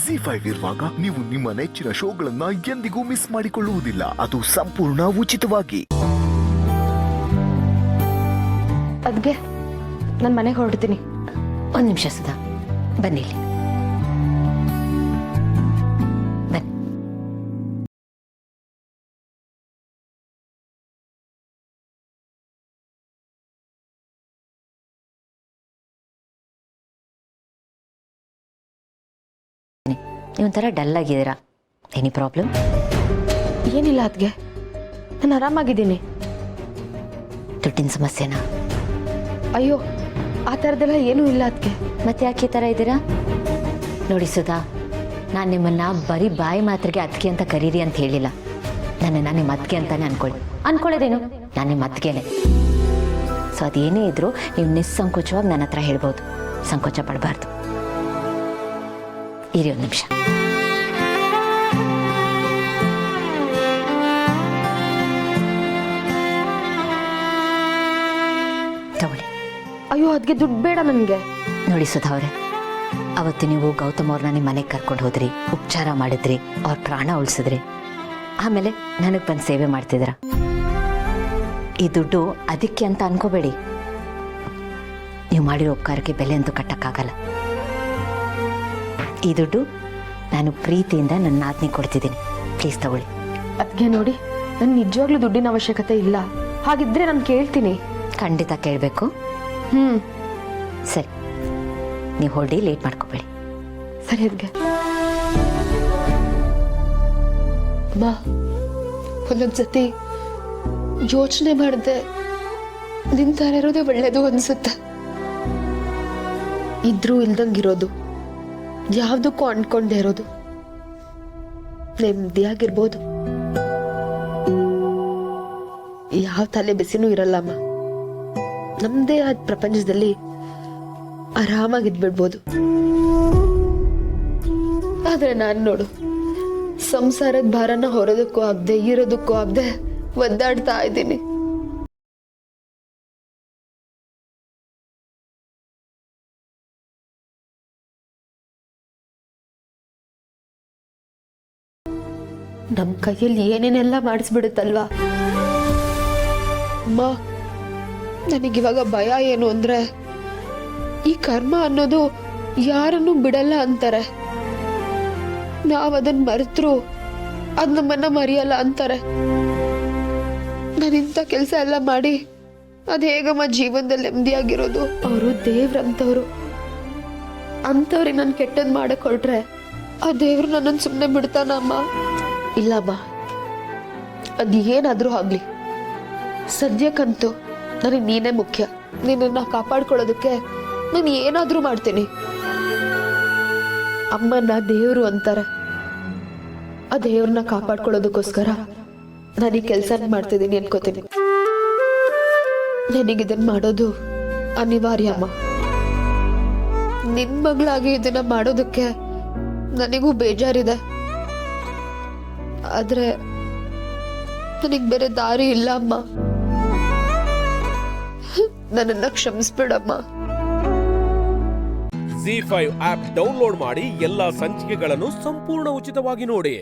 ZEE5 ಇರುವಾಗ ನೀವು ನಿಮ್ಮ ನೆಚ್ಚಿನ ಶೋಗಳನ್ನ ಎಂದಿಗೂ ಮಿಸ್ ಮಾಡಿಕೊಳ್ಳುವುದಿಲ್ಲ. ಅದು ಸಂಪೂರ್ಣ ಉಚಿತವಾಗಿ. ಅದ್ಗೆ ನಾನು ಮನೆಗೆ ಹೊರಡ್ತೀನಿ. ಒಂದು ನಿಮಿಷ ಸುಧಾ, ಬನ್ನಿ ಇಲ್ಲಿ. ಬನ್ನಿ. ನೀವೊಂಥರ ಡಲ್ ಆಗಿದ್ದೀರಾ. Any problem? ಏನಿಲ್ಲ ಅದ್ಗೆ, ನಾನು ಆರಾಮಾಗಿದ್ದೀನಿ. ದುಡ್ಡಿನ ಸಮಸ್ಯೆನಾ? ಅಯ್ಯೋ, ಆ ಥರದ್ದೆಲ್ಲ ಏನೂ ಇಲ್ಲ ಅದಕ್ಕೆ. ಮತ್ತೆ ಯಾಕೆ ಈ ಥರ ಇದ್ದೀರಾ? ನೋಡಿ ಸುಧಾ, ನಾನು ನಿಮ್ಮನ್ನು ಬರೀ ಬಾಯಿ ಮಾತ್ರೆಗೆ ಅದಕ್ಕೆ ಅಂತ ಕರೀರಿ ಅಂತ ಹೇಳಿಲ್ಲ. ನನ್ನನ್ನು ನಿಮ್ಮ ಅತ್ತಿಗೆ ಅಂತಾನೆ ಅನ್ಕೊಳ್ಳೋದೇನು, ನಾನು ನಿಮ್ಮ ಅತ್ತಿಗೆನೆ. ಸೊ ಅದೇನೇ ಇದ್ರೂ ನೀವು ನಿಸ್ಸಂಕೋಚವಾಗಿ ನನ್ನ ಹತ್ರ ಹೇಳ್ಬೋದು, ಸಂಕೋಚ ಪಡಬಾರ್ದು. ಇರಿ ಒಂದು ನಿಮಿಷ. ತಗೊಳ್ಳಿ. ಅಯ್ಯೋ ಅದಕ್ಕೆ ದುಡ್ಡು ಬೇಡ ನನಗೆ. ನೋಡಿ ಸುಧಾ ಅವರೇ, ಅವತ್ತು ನೀವು ಗೌತಮ್ ಅವ್ರನ್ನ ನಿಮ್ಮ ಮನೆಗೆ ಕರ್ಕೊಂಡು ಹೋದ್ರಿ, ಉಪಚಾರ ಮಾಡಿದ್ರಿ, ಅವ್ರ ಪ್ರಾಣ ಉಳಿಸಿದ್ರಿ, ಆಮೇಲೆ ನನಗೆ ಬಂದು ಸೇವೆ ಮಾಡ್ತಿದ್ರ. ಈ ದುಡ್ಡು ಅದಕ್ಕೆ ಅಂತ ಅನ್ಕೋಬೇಡಿ. ನೀವು ಮಾಡಿರೋ ಉಪಕಾರಕ್ಕೆ ಬೆಲೆ ಅಂತೂ ಕಟ್ಟಕ್ಕಾಗಲ್ಲ. ಈ ದುಡ್ಡು ನಾನು ಪ್ರೀತಿಯಿಂದ ನನ್ನ ನಾದ್ನಿ ಕೊಡ್ತಿದ್ದೀನಿ. ಪ್ಲೀಸ್ ತಗೊಳ್ಳಿ. ಅದಕ್ಕೆ ನೋಡಿ, ನನ್ ನಿಜವಾಗ್ಲೂ ದುಡ್ಡಿನ ಅವಶ್ಯಕತೆ ಇಲ್ಲ. ಹಾಗಿದ್ರೆ ನಾನು ಕೇಳ್ತೀನಿ. ಖಂಡಿತ ಕೇಳಬೇಕು. ಸರಿ, ನೀವು ಹೊರಡಿ, ಲೇಟ್ ಮಾಡ್ಕೋಬೇಡಿ. ಸರಿ ಅದಕ್ಕೆ. ಅಮ್ಮ, ಒಂದೊಂದ್ಸತಿ ಯೋಚನೆ ಮಾಡಿದೆ, ನಿಂತಾರ ಇರೋದೇ ಒಳ್ಳೇದು ಅನ್ಸುತ್ತೆ. ಇದ್ರೂ ಇಲ್ದಂಗಿರೋದು, ಯಾವ್ದಕ್ಕೂ ಅಂದ್ಕೊಂಡೇ ಇರೋದು ನೆಮ್ಮದಿಯಾಗಿರ್ಬೋದು. ಯಾವ ತಲೆ ಬಿಸಿನೂ ಇರಲ್ಲಮ್ಮ. ನಮ್ದೇ ಆದ ಪ್ರಪಂಚದಲ್ಲಿ ಆರಾಮಾಗಿದ್ಬಿಡ್ಬೋದು. ಆದ್ರೆ ನಾನು ನೋಡು, ಸಂಸಾರದ ಭಾರನ ಹೊರೋದಕ್ಕೂ ಆಗದೆ ಇರೋದಕ್ಕೂ ಆಗದೆ ಒದ್ದಾಡ್ತಾ ಇದ್ದೀನಿ. ನಮ್ ಕೈಯಲ್ಲಿ ಏನೇನೆಲ್ಲ ಮಾಡಿಸ್ಬಿಡುತ್ತಲ್ವಾ ಅಮ್ಮ. ನನಗಿವಾಗ ಭಯ ಏನು ಅಂದ್ರೆ, ಈ ಕರ್ಮ ಅನ್ನೋದು ಯಾರನ್ನು ಬಿಡಲ್ಲ ಅಂತಾರೆ. ನಾವದನ್ನ ಮರೆತ್ರು ಅದ್ ನಮ್ಮನ್ನ ಮರೆಯಲ್ಲ ಅಂತಾರೆ. ನಾನಿಂಥ ಕೆಲಸ ಎಲ್ಲ ಮಾಡಿ ಅದ್ ಹೇಗಮ್ಮ ಜೀವನದಲ್ಲಿ ನೆಮ್ಮದಿಯಾಗಿರೋದು? ಅವರು ದೇವ್ರಂತವ್ರು. ಅಂತವ್ರಿಗೆ ನಾನು ಕೆಟ್ಟದ್ ಮಾಡಕ್ ಹೊರಟ್ರೆ ಆ ದೇವ್ರು ನನ್ನನ್ನು ಸುಮ್ಮನೆ ಬಿಡ್ತಾನಮ್ಮ? ಇಲ್ಲಮ್ಮ, ಅದ್ ಏನಾದ್ರೂ ಆಗ್ಲಿ, ಸದ್ಯಕ್ಕಂತೂ ನನಗೆ ನೀನೇ ಮುಖ್ಯ. ನಿನ್ನನ್ನ ಕಾಪಾಡ್ಕೊಳ್ಳೋದಕ್ಕೆ ನಾನು ಏನಾದ್ರೂ ಮಾಡ್ತೀನಿ. ಅಮ್ಮನ ದೇವ್ರು ಅಂತಾರೆ. ಆ ದೇವ್ರನ್ನ ಕಾಪಾಡ್ಕೊಳ್ಳೋದಕ್ಕೋಸ್ಕರ ನಾನು ಈ ಕೆಲಸ ಮಾಡ್ತಿದ್ದೀನಿ ಅನ್ಕೋತೀನಿ. ನನಗಿದನ್ನ ಮಾಡೋದು ಅನಿವಾರ್ಯ ಅಮ್ಮ. ನಿನ್ ಮಗಳಾಗಿ ಇದನ್ನ ಮಾಡೋದಕ್ಕೆ ನನಗೂ ಬೇಜಾರಿದೆ. ಆದ್ರೆ ನನಗ್ ಬೇರೆ ದಾರಿ ಇಲ್ಲ ಅಮ್ಮ. ನನ್ನನ್ನ ಕ್ಷಮಿಸ್ಬಿಡಮ್ಮ. ZEE5 ಆಪ್ ಡೌನ್ಲೋಡ್ ಮಾಡಿ ಎಲ್ಲಾ ಸಂಚಿಕೆಗಳನ್ನು ಸಂಪೂರ್ಣ ಉಚಿತವಾಗಿ ನೋಡಿ.